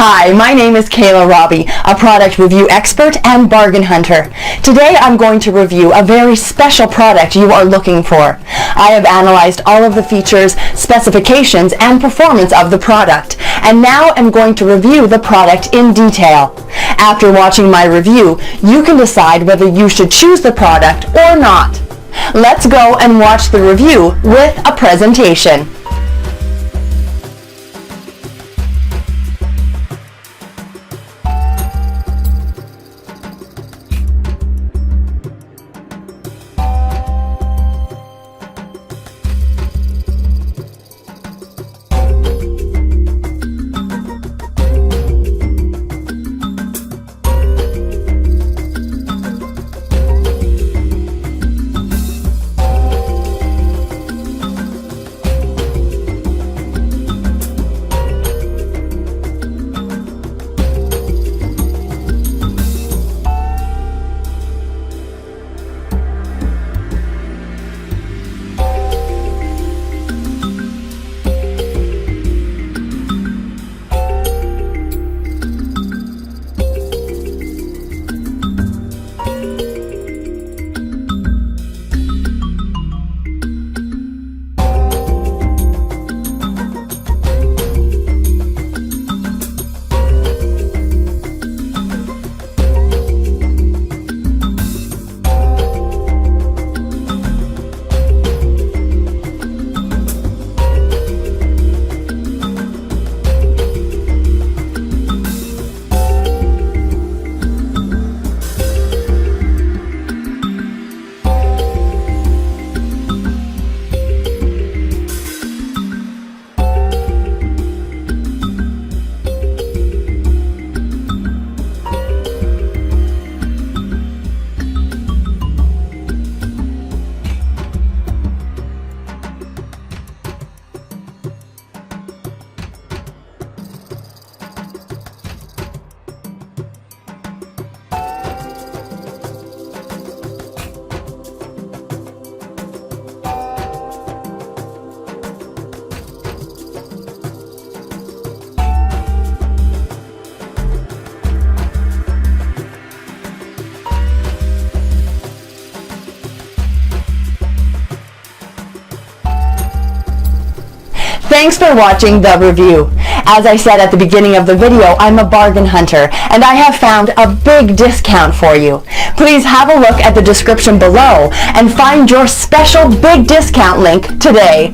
Hi, my name is Kayla Robbie, a product review expert and bargain hunter. Today I'm going to review a very special product you are looking for. I have analyzed all of the features, specifications, and performance of the product, and now I'm going to review the product in detail. After watching my review, you can decide whether you should choose the product or not. Let's go and watch the review with a presentation. Thanks for watching the review. As I said at the beginning of the video, I'm a bargain hunter, and I have found a big discount for you. Please have a look at the description below and find your special big discount link today.